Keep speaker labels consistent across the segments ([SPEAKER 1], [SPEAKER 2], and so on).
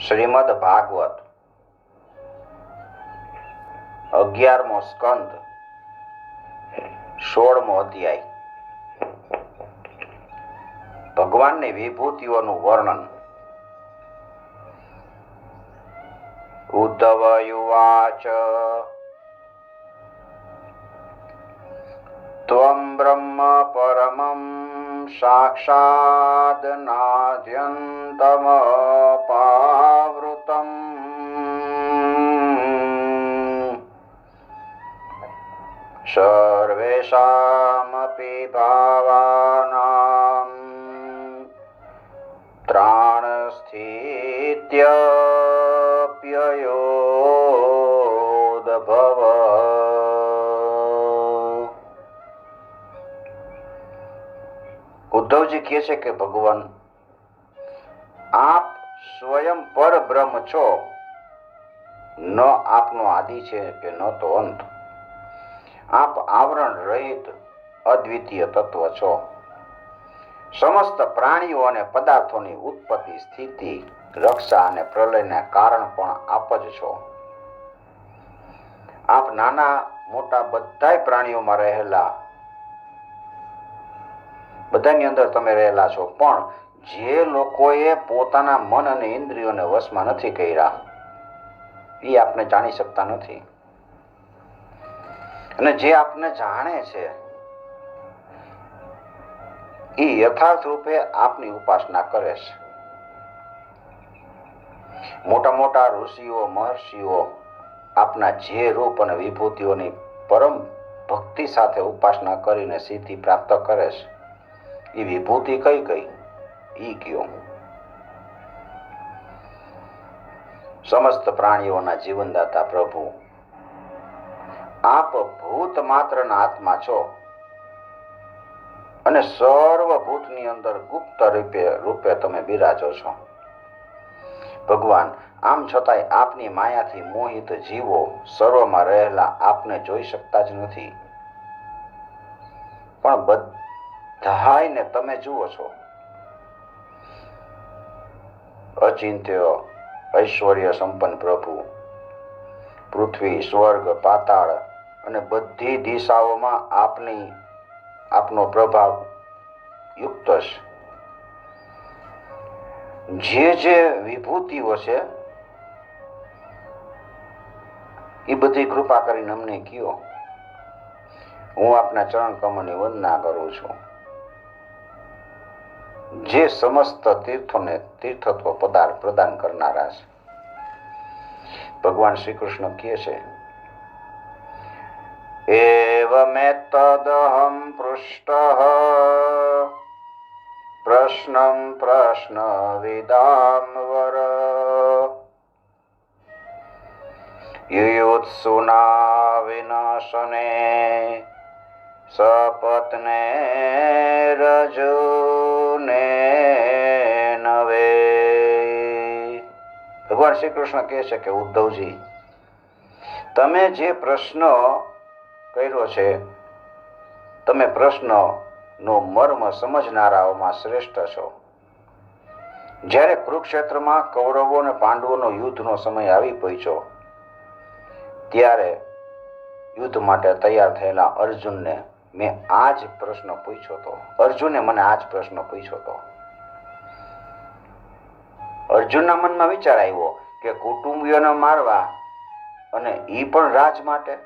[SPEAKER 1] શ્રીમદ ભાગવત 11મો સ્કંદ 16મો અધ્યાય ભગવાનની વિભૂતિઓનું વર્ણન. ઉદ્ધવયુવાચ ત્વં બ્રહ્મ પરમં સાક્ષાદ નાદ્યંતમપાવૃતમ સર્વેષામપી ભાવાનાં ત્રાણસ્થિત્યપ્યયોદભવ. ઉદ્ધવજી કહે છે કે ભગવાન, આપ સ્વયં પરબ્રહ્મ છો, ન આપનો આદિ છે કે ન તો અંત. આપ આવરણ રહિત અદ્વિતીય તત્વ છો. સમસ્ત પ્રાણીઓ અને પદાર્થોની ઉત્પત્તિ, સ્થિતિ, રક્ષા અને પ્રલયના કારણ પણ આપ જ છો. આપ નાના મોટા બધાય પ્રાણીઓમાં રહેલા, બધાની અંદર તમે રહેલા છો, પણ જે લોકોએ પોતાના મન અને ઇન્દ્રિયોને વશમાં નથી કર્યા એ આપને જાણી શકતા નથી. અને જે આપને જાણે છે એ યથાર્થ રૂપે આપની ઉપાસના કરે છે. મોટા મોટા ઋષિઓ, મહર્ષિઓ આપના જે રૂપ અને વિભૂતિઓની પરમ ભક્તિ સાથે ઉપાસના કરીને સિદ્ધિ પ્રાપ્ત કરે છે, એ વિભૂતિ કઈ કઈ ઈ કયો. સમસ્ત પ્રાણીઓના જીવનદાતા પ્રભુ, આપ ભૂત માત્રના આત્મા છો અને સર્વભૂતની અંદર ગુપ્ત રૂપે તમે બિરાજો છો. ભગવાન, આમ છતાંય આપની માયાથી મોહિત જીવો સર્વમાં રહેલા આપને જોઈ શકતા જ નથી, પણ બધાયને તમે જુઓ છો. અચિંત્ય ઐશ્વર્ય સંપન્ન પ્રભુ, પૃથ્વી, સ્વર્ગ, પાતાળ અને બધી દિશાઓમાં આપનો પ્રભાવ યુક્ત છે. જે વિભૂતિઓ છે એ બધી કૃપા કરીને અમને કયો. હું આપના ચરણ કમળની વંદના કરું છું, જે સમસ્ત તીર્થોને તીર્થત્વ પ્રદાન કરનારા છે. ભગવાન શ્રી કૃષ્ણ કહે છે, એવમેતદહં પૃષ્ટઃ પ્રશ્નં પ્રશ્નવિદાં વર યુયુત્સુના વિનાશને સપત્ને રજુને નવે. ભગવાન શ્રી કૃષ્ણ કહે છે કે ઉદ્ધવજી, તમે જે પ્રશ્ન કર્યો છે, તમે પ્રશ્નનો મર્મ સમજનારાઓમાં શ્રેષ્ઠ છો. જ્યારે કુરુક્ષેત્રમાં કૌરવો અને પાંડવોનો યુદ્ધનો સમય આવી પહોંચ્યો, ત્યારે યુદ્ધ માટે તૈયાર થયેલા અર્જુનને મેં આ જ પ્રશ્ન પૂછ્યો હતો. અર્જુને મને આ જ પ્રશ્ન પૂછ્યો હતો. અર્જુનના મનમાં વિચાર આવ્યો કે કુટુંબીઓને મારવા અને ઈ પણ રાજ માટે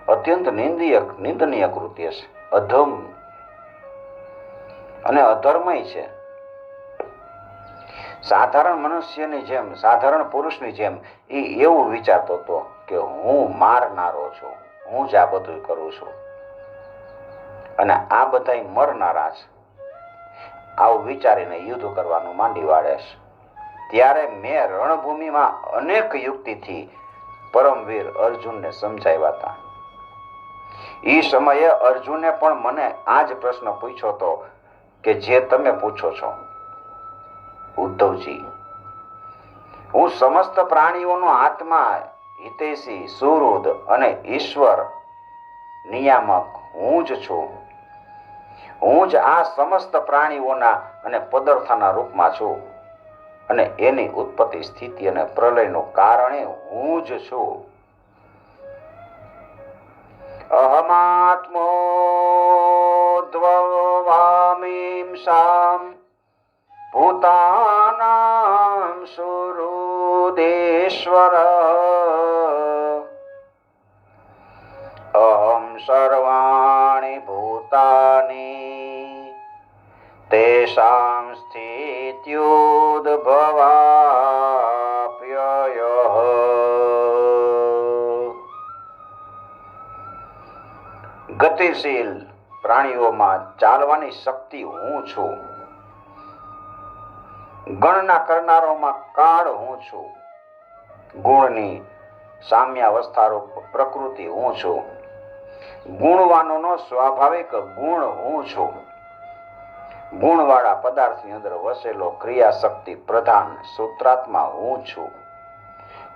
[SPEAKER 1] અત્યંત નિંદનીય કૃત્ય છે, અધમ અને અધર્મય છે. સાધારણ મનુષ્યની જેમ, સાધારણ પુરુષની જેમ એ એવું વિચારતો હતો કે હું મારનારો છું, હું જ આ બધું કરું છું અને આ બધા મરનારા છે. આવું વિચારીને યુદ્ધ કરવાનું માંડી વાળે છે. ત્યારે મેં રણભૂમિમાં અનેક યુક્તિથી પરમવીર અર્જુનને સમજાવ્યા હતા. એ સમયે અર્જુને પણ મને આ જ પ્રશ્ન પૂછ્યો હતો કે જે તમે પૂછો છો. ઉદ્ધવજી, હું સમસ્ત પ્રાણીઓનો આત્મા, હિતૈષી, સુહૃદ અને ઈશ્વર નિયામક હું જ છું. હું જ આ સમસ્ત પ્રાણીઓના અને પદાર્થોના રૂપમાં છું અને એની ઉત્પત્તિ, સ્થિતિ અને પ્રલયનું કારણે હું જ છું. અહમાત્મો દ્વવામીંસામ ભૂતાનાં સુહૃદેશ્વર અહં સર્વાણિ ભૂતાનિ તેષાં સ્થિત્યુદ્ભવાપ્યયઃ. ગતિશીલ પ્રાણીઓમાં ચાલવાની શક્તિ હું છું. ગણના કરનારોમાં કાળ હું છું. ગુણની સામ્યાવસ્થારૂપ પ્રકૃતિ હું છું. ગુણવાનોનો સ્વાભાવિક ગુણ હું છું. ગુણવાળા પદાર્થની અંદર વસેલો ક્રિયાશક્તિ પ્રધાન સૂત્રાત્મા હું છું.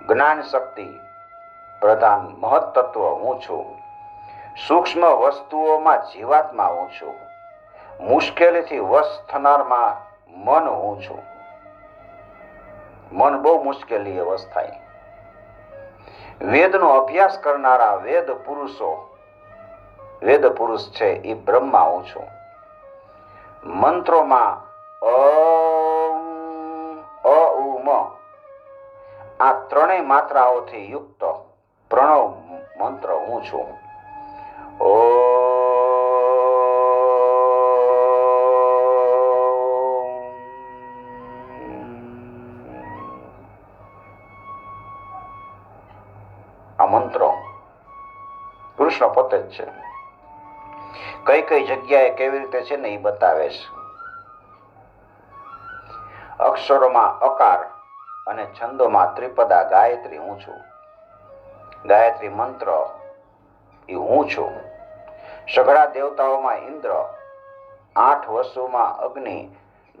[SPEAKER 1] જ્ઞાન શક્તિ પ્રધાન મહત્તત્વ હું છું. સૂક્ષ્મ વસ્તુઓમાં જીવાત્મા હું છું. મુશ્કેલીથી વશ થનારમાં મન હું છું. મન બહુ મુશ્કેલી વશ થાય. વેદનો અભ્યાસ કરનારા વેદ પુરુષ છે એ બ્રહ્મા હું છું. મંત્રોમાં અ ઉ મ આ ત્રણેય માત્રાઓથી યુક્ત પ્રણવ મંત્ર હું છું. આ મંત્રો કૃષ્ણ પોતે જ છે. કઈ કઈ જગ્યાએ કેવી રીતે છે ને એ બતાવે છે. અક્ષરોમાં અકાર અને છંદોમાં ત્રિપદા ગાયત્રી હું છું. ગાયત્રી મંત્ર એ હું છું. સઘળા દેવતાઓમાં ઇન્દ્ર, 8 વસુમાં અગ્નિ,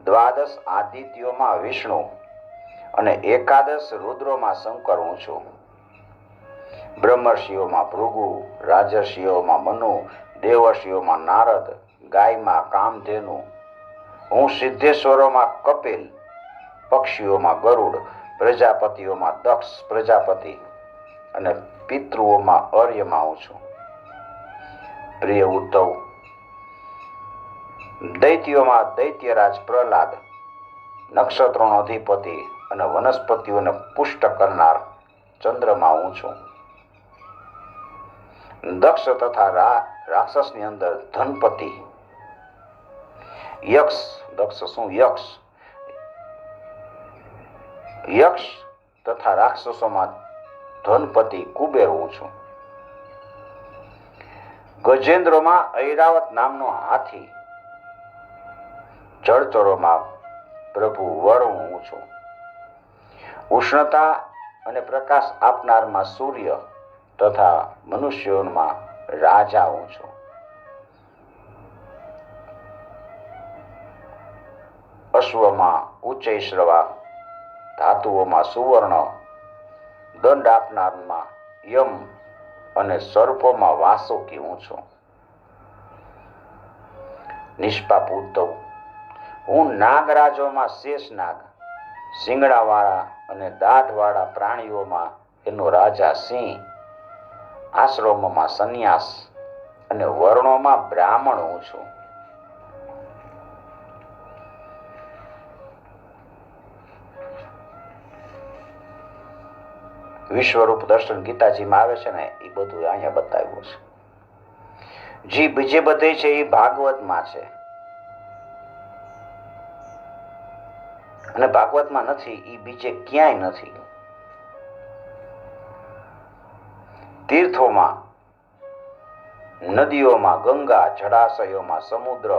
[SPEAKER 1] 12 આદિત્યોમાં વિષ્ણુ અને 11 રુદ્રોમાં શંકર હું છું. બ્રહ્મર્ષિઓમાં ભૃગુ, રાજર્ષિઓમાં મનુ, દેવર્ષિઓમાં નારદ, ગાયમાં કામધેનુ, હું સિદ્ધેશ્વરોમાં કપિલ, પક્ષીઓમાં ગરુડ, પ્રજાપતિઓમાં દક્ષ પ્રજાપતિ અને પિતૃઓમાં અર્યમાં હું છું. પ્રિય ઉદ્ધવ, દૈત્યોમાં દૈત્યરાજ પ્રહલાદ, નક્ષત્રોનો અધિપતિ અને વનસ્પતિઓને પુષ્ટ કરનાર ચંદ્રમાં હું છું. દક્ષ તથા રાક્ષસની અંદર ધનપતિ, યક્ષ, દક્ષ શું યક્ષ, યક્ષ તથા રાક્ષસોમાં ધનપતિ કુબેર હું છું. ગજેન્દ્રોમાં ઐરાવત નામનો હાથી, જળચરોમાં પ્રભુ વરુણ હું છું. ઉષ્ણતા અને પ્રકાશ આપનારમાં સૂર્ય તથા મનુષ્યોમાં રાજા હું છું. અશ્વમાં ઉચ્ચૈશ્રવા, ધાતુઓમાં સુવર્ણ, દંડ આપનારમાં યમ અને સર્પોમાં વાસુકી હું છું. નિષ્પાપ ઉદ્ધવ, હું નાગરાજોમાં શેષનાગ, શિંગડાવાળા અને દાઢવાળા પ્રાણીઓમાં એનો રાજા સિંહ, આશ્રમોમાં સંન્યાસ અને વર્ણોમાં બ્રાહ્મણ હું છું. વિશ્વરૂપ દર્શન ગીતાજીમાં આવે છે ને એ બધું અહીંયા બતાવ્યું છે. જે બીજે બધે છે એ ભાગવતમાં છે અને ભાગવતમાં નથી એ બીજે ક્યાંય નથી. તીર્થોમાં, નદીઓમાં ગંગા, જળાશયોમાં સમુદ્ર,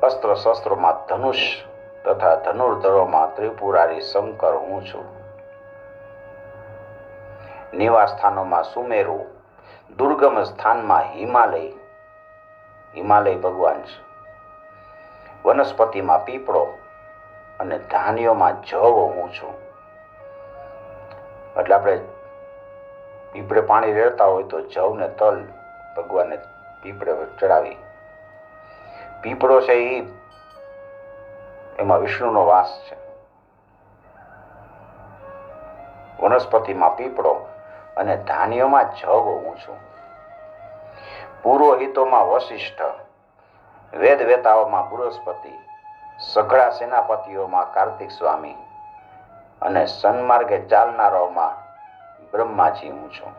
[SPEAKER 1] અસ્ત્ર શસ્ત્રોમાં ધનુષ તથા ધનુર્ધરોમાં ત્રિપુરારી શંકર હું છું. નિવાસ સ્થાનોમાં સુમેરુ, દુર્ગમ સ્થાનમાં હિમાલય ભગવાન છે. વનસ્પતિમાં પીપળો અને ધાન્યોમાં જવ હું છું. એટલે આપણે પીપળે પાણી રેડતા હોય તો જવ ને તલ ભગવાનને પીપળે ચડાવી. પીપળો છે એમાં વિષ્ણુનો વાસ છે. વનસ્પતિમાં પીપળો અને ધાન્યોમાં જવ હું છું. પુરોહિતોમાં વશિષ્ઠ, વેદ વેતાઓમાં બૃહસ્પતિ, સઘળા સેનાપતિઓમાં કાર્તિક સ્વામી અને સન્માર્ગે ચાલનારાઓમાં બ્રહ્માજી હું છું.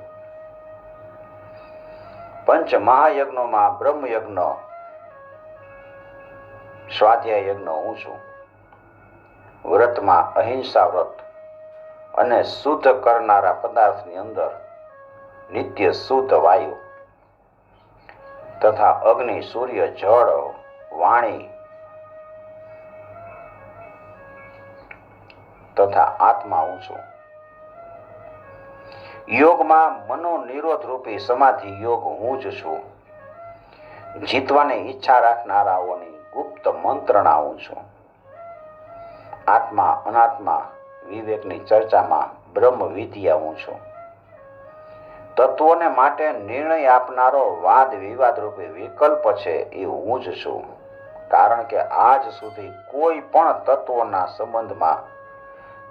[SPEAKER 1] પંચ મહાયજ્ઞોમાં બ્રહ્મયજ્ઞ, સ્વાધ્યાય યજ્ઞ હું છું. વ્રતમાં અહિંસા વ્રત અને શુદ્ધ કરનારા પદાર્થની અંદર નિત્ય શુદ્ધ વાયુ તથા અગ્નિ, સૂર્ય, જળ, વાણી તથા આત્મા હું છું. યોગમાં મનોનિરોધ રૂપી સમાધિ યોગ હું જ છું. જીતવાની ઈચ્છા રાખનારાઓની ગુપ્ત મંત્રણા હું છું. આત્મા અનાત્મા વિવેકની ચર્ચામાં બ્રહ્મ વિદ્યા હું છું. તત્વોને માટે નિર્ણય આપનારો વાદ વિવાદ રૂપી વિકલ્પ છે એ હું જ છું. કારણ કે આજ સુધી કોઈ પણ તત્વોના સંબંધમાં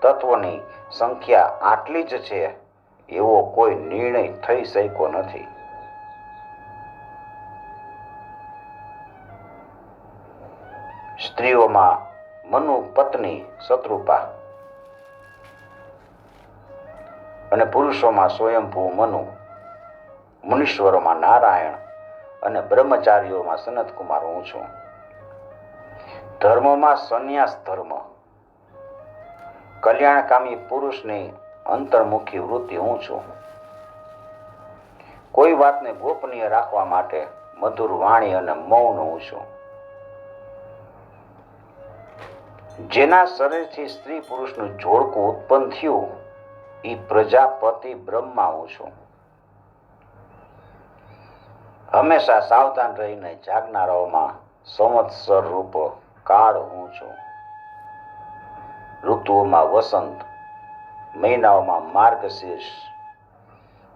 [SPEAKER 1] તત્વોની સંખ્યા આટલી જ છે એવો કોઈ નિર્ણય થઈ શક્યો નથી. સ્ત્રીઓમાં મનુ પત્ની શત્રુપા અને પુરુષોમાં સ્વયંભૂ મનુ, મુનીશ્વરોમાં નારાયણ અને બ્રહ્મચારીઓમાં સનતકુમાર હું છું. ધર્મમાં સંન્યાસ ધર્મ, કલ્યાણકામી પુરુષની અંતર્મુખી વૃત્તિ હું છું. કોઈ વાતને ગોપનીય રાખવા માટે મધુર વાણી અને મૌન હું છું. જેના શરીરથી સ્ત્રી પુરુષનું જોડકું ઉત્પન્ન થયું એ પ્રજાપતિ બ્રહ્મા હું છું. હંમેશા સાવધાન રહીને જાગનારાઓમાં સંવત્સર રૂપ કાળ હું છું. ઋતુઓમાં વસંત, મહિનાઓમાં માર્ગશીર્ષ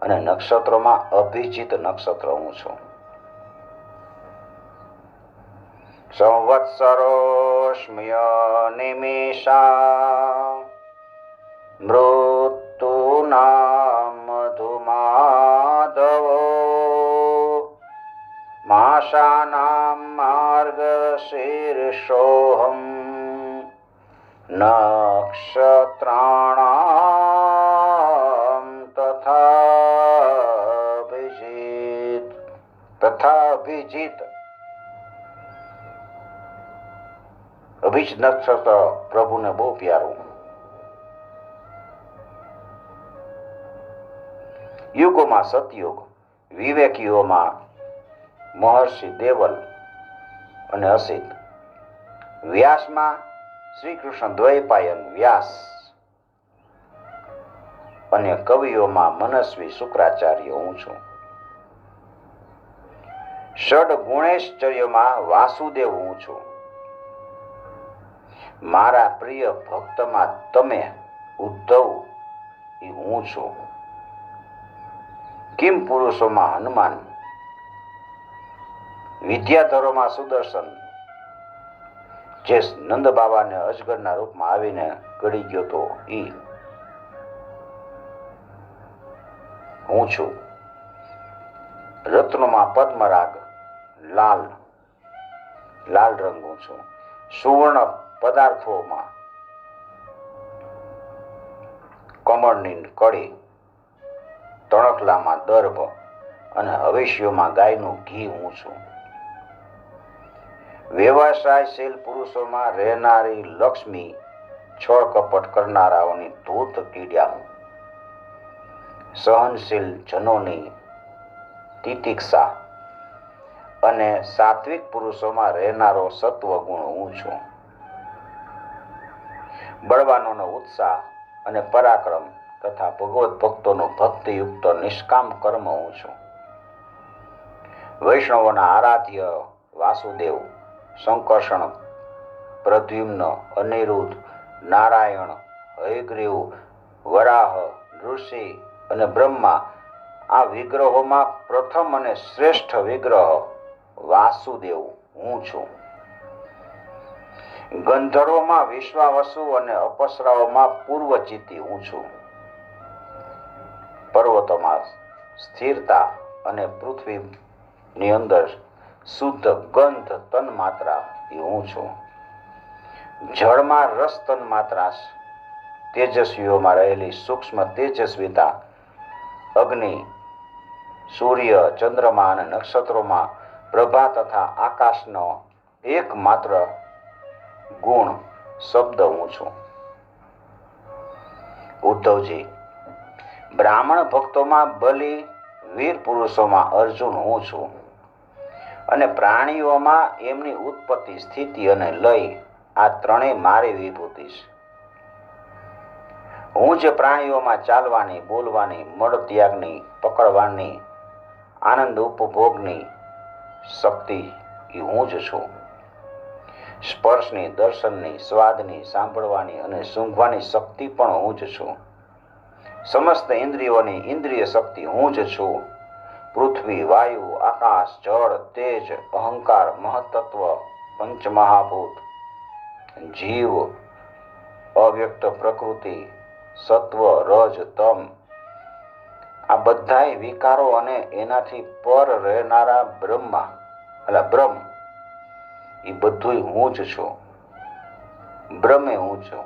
[SPEAKER 1] અને નક્ષત્રોમાં અભિજીત નક્ષત્ર હું છું. સંવત્સરોસ્મ્ય નિમેષા મૃત્યુનામ મધુમાધવો માસાનામ માર્ગશીર્ષોહમ નક્ષત્રાણામ તથાભિજીત. અભિજ નક્ષત્ર પ્રભુને બહુ પ્યારું. યુગોમાં સતયુગ, વિવેકીઓમાં મહર્ષિ દેવલ અને અસિત. વ્યાસમાં શ્રી કૃષ્ણ દ્વૈપાયન વ્યાસ અને કવિઓમાં મનસ્વી શુક્રાચાર્ય હું છું. ષડ ગુણેશ્ચર્યમાં વાસુદેવ હું છું. મારા પ્રિય ભક્તમાં તમે ઉદ્ધવ એ હું છું. કિમ પુરુષોમાં હનુમાન, વિદ્યાધરોમાં સુદર્શન, જે નંદ બાબાને અજગરના રૂપમાં આવીને ગળી ગયો તો ઈ હું છું. રત્નોમાં પદ્મરાગ, લાલ રંગ હું છું. સુવર્ણ પદાર્થોમાં કમળની કળી, તણખલામાં દર્ભ અને હવેશીઓમાં ગાયનું ઘી હું છું. વ્યવસાયશીલ પુરુષોમાં રહેનારી લક્ષ્મી, છળ કપટ કરનારાઓની ધૂત કીડ્યા હું. સહનશીલ જનોની તિતિક્ષા અને સાત્વિક પુરુષોમાં રહેનારો સત્વગુણ હું છું. બળવાનોનો ઉત્સાહ અને પરાક્રમ તથા ભગવત ભક્તોનું ભક્તિયુક્ત નિષ્કામ કર્મ હું છું. વૈષ્ણવોના આરાધ્ય વાસુદેવ, સંકર્ષણ, પ્રદ્યુમ્ન, અનિરુદ્ધ, નારાયણ, હયગ્રીવ, વરાહ, ઋષિ અને બ્રહ્મા, આ વિગ્રહોમાં પ્રથમ અને શ્રેષ્ઠ વિગ્રહ વાસુદેવ હું છું. ગંધર્વોમાં વિશ્વાવસુ અને અપસરાઓમાં પૂર્વચિત્તી હું છું. પર્વતોમાં સ્થિરતા અને પૃથ્વીની અંદર શુદ્ધ ગંધ તન્માત્રા એ હું છું. જળમાં રસ તન્માત્રા, તેજસ્વીઓમાં રહેલી સૂક્ષ્મ તેજસ્વીતા, અગ્નિ, સૂર્ય, ચંદ્રમા અને નક્ષત્રોમાં પ્રભા તથા આકાશનો એકમાત્ર ગુણ શબ્દ હું છું. ઉદ્ધવજી, બ્રાહ્મણ ભક્તોમાં બલિ, વીર પુરુષોમાં અર્જુન હું છું. અને પ્રાણીઓમાં એમની ઉત્પત્તિ, સ્થિતિ અને લય આ ત્રણેય મારી વિભૂતિ છે. હું જે પ્રાણીઓમાં ચાલવાની, બોલવાની, મળ ત્યાગની, પકડવાની, આનંદ ઉપભોગની શક્તિ એ હું જ છું. સ્પર્શની, દર્શનની, સ્વાદની, સાંભળવાની અને સૂંઘવાની શક્તિ પણ હું જ છું. સમસ્ત ઇન્દ્રિયોની ઇન્દ્રિય શક્તિ હું જ છું. પૃથ્વી, વાયુ, આકાશ, જળ, તેજ, અહંકાર, મહત્તત્વ, પંચમહાભૂત, જીવ, અવ્યક્ત પ્રકૃતિ, સત્વ, રજ, તમ આ બધાય વિકારો અને એનાથી પર રહેનારા બ્રહ્મ એ બધું હું જ છું. બ્રહ્મે હું છું.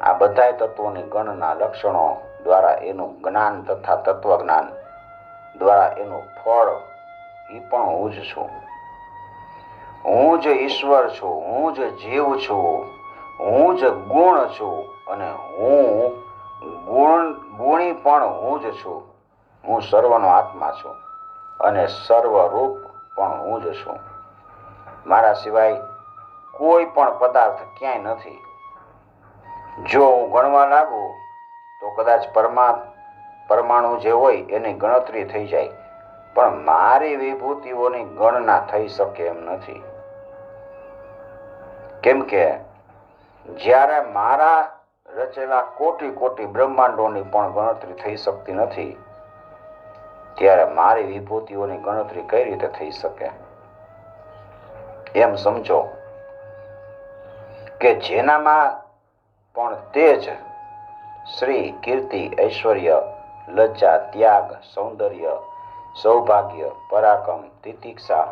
[SPEAKER 1] આ બધાય તત્વોની ગણના, લક્ષણો દ્વારા એનું જ્ઞાન તથા તત્વજ્ઞાન દ્વારા એનું ફળ એ પણ હું જ છું. હું જ ઈશ્વર છું. હું જ જીવ છું. હું જ ગુણ છું. અને હું ગુણી પણ હું જ છું. હું સર્વનો આત્મા છું અને સર્વરૂપ પણ હું જ છું. મારા સિવાય કોઈ પણ પદાર્થ ક્યાંય નથી. જો હું ગણવા લાગુ તો કદાચ પરમાણુ જે હોય એની ગણતરી થઈ જાય, પણ મારી વિભૂતિઓની ગણના થઈ શકે એમ નથી. કેમ કે જ્યારે મારા રચેલા કોટી કોટી બ્રહ્માંડોની પણ ગણતરી થઈ શકતી નથી, ત્યારે મારી વિભૂતિઓની ગણતરી કઈ રીતે થઈ શકે? એમ સમજો કે જેનામાં પણ તેજ, શ્રી, કીર્તિ, ઐશ્વર્ય, લજ્જા, ત્યાગ, સૌંદર્ય, સૌભાગ્ય, પરાક્રમ, તિતિક્ષા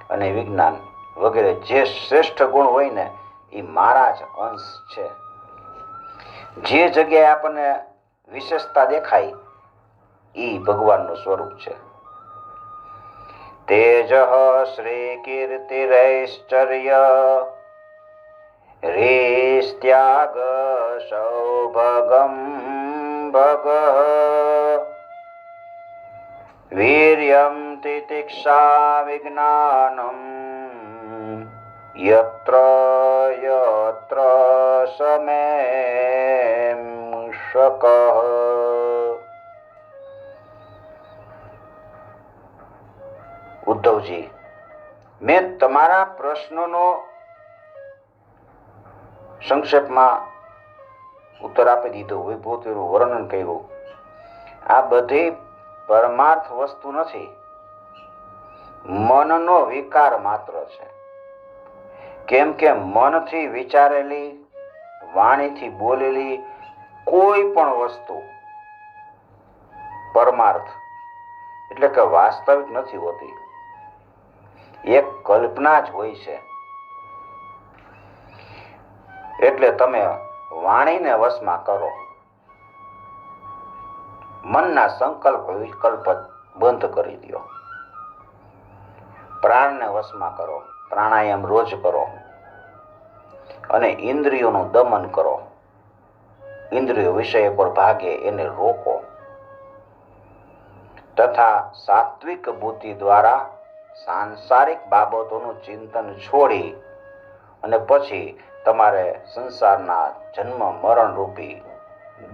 [SPEAKER 1] અને વિજ્ઞાન વગેરે જે શ્રેષ્ઠ ગુણ હોય ને એ મારા જ અંશ છે. જે જગ્યાએ આપણને વિશેષતા દેખાય એ ભગવાનનું સ્વરૂપ છે. તેજ શ્રી કીર્તિરૈશ્ચર્ય રીસ્ત્યાગ સૌભગમ ભગ વીર્યમ તિતિક્ષા વિજ્ઞાનમ યત્ર યત્ર સમેમ શકઃ. ઉદ્ધવજી, મેં તમારા પ્રશ્નનો સંક્ષેપમાં ઉત્તર આપી દીધો, વિભૂતિનું વર્ણન કર્યું. આ બધી પરમાર્થ વસ્તુ નથી, મનનો વિકાર માત્ર છે. કેમ કે મનથી વિચારેલી, વાણીથી બોલેલી કોઈ પણ વસ્તુ પરમાર્થ એટલે કે વાસ્તવિક નથી હોતી, એક કલ્પના જ હોય છે. એટલે તમે વાણીને વશમાં કરો, મનના સંકલ્પ વિકલ્પ બંધ કરી દો, પ્રાણને વશમાં કરો, પ્રાણાયામ રોજ કરો અને ઇન્દ્રિયોનું દમન કરો. ઇન્દ્રિયો વિષય પર ભાગે એને રોકો તથા સાત્વિક બુદ્ધિ દ્વારા સાંસારિક બાબતોનું ચિંતન છોડી અને પછી તમારે સંસારના જન્મ મરણ રૂપી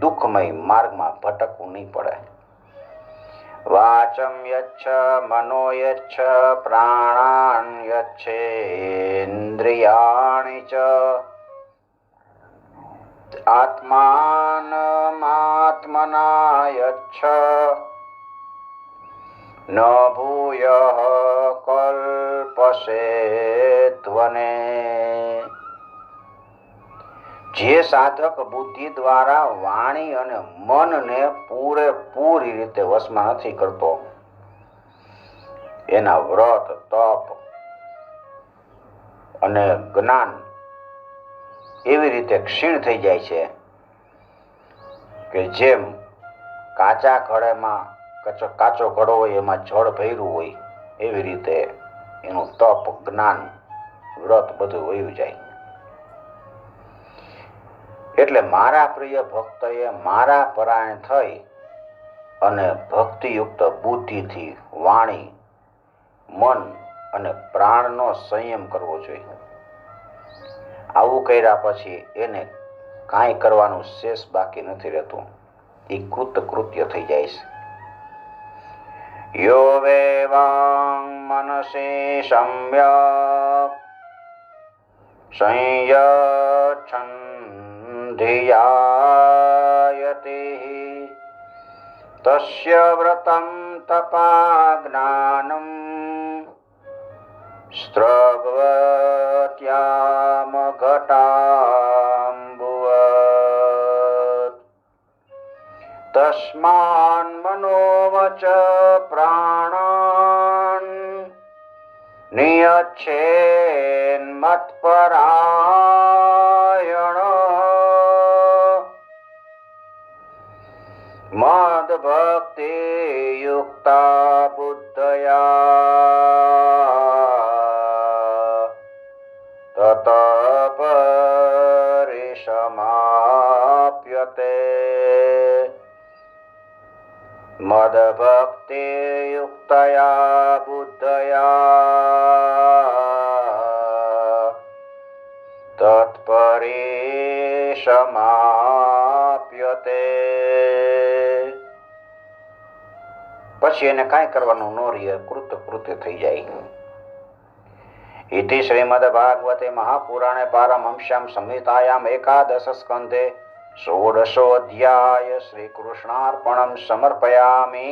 [SPEAKER 1] દુઃખમય માર્ગમાં ભટકવું નહીં પડે. વાચમ યચ્છ મનો યચ્છ પ્રાણાન યચ્છેન્દ્રિયાણિ ચ આત્માનમાત્મના યચ્છ ન ભૂયઃ કલ્પસે ધ્વને. જે સાધક બુદ્ધિ દ્વારા વાણી અને મનને પૂરેપૂરી રીતે વશમાં નથી કરતો, એના વ્રત, તપ અને જ્ઞાન એવી રીતે ક્ષીણ થઈ જાય છે કે જેમ કાચા ઘડામાં કાચો ઘડો હોય એમાં જળ ભર્યું હોય, એવી રીતે એનું તપ, જ્ઞાન, વ્રત બધું વયું જાય. એટલે મારા પ્રિય ભક્તએ મારા પરાયણ થઈ અને ભક્તિયુક્ત બુદ્ધિથી વાણી, મન અને પ્રાણનો સંયમ કરવો જોઈએ. આવું કર્યા પછી એને કાંઈ કરવાનું શેષ બાકી નથી રહેતું. એ કૃત્ય થઈ જાય છે. યો વેવાંગ મનસી સમ્યક સંયચ્છન્ધિયાયતે તસ્ય વ્રતં તપા જ્ઞાનમ સ્ત્રગ્વત્યામ ઘટામ્બુવત. તસ્માન મનોવચ પ્રાણાન નિયચ્છેન મત્પરાયણ મદ ભક્તિ યુક્તા બુદ્ધયા તત પરિસમાપ્યતે. મદ ભક્તિ યુક્તયા બુદ્ધયા તત્પરિસમાપ્યતે. પછી એને કાંઈ કરવાનું ન રહે, કૃત્ય થઈ જાય. ઇતિ શ્રીમદ ભાગવતે મહાપુરાણે પારમહંસ્યામ સંહિતાયામ એકાદશ સ્કંધે ષોડશોऽધ્યાય શ્રી કૃષ્ણાર્પણમ સમર્પયામિ.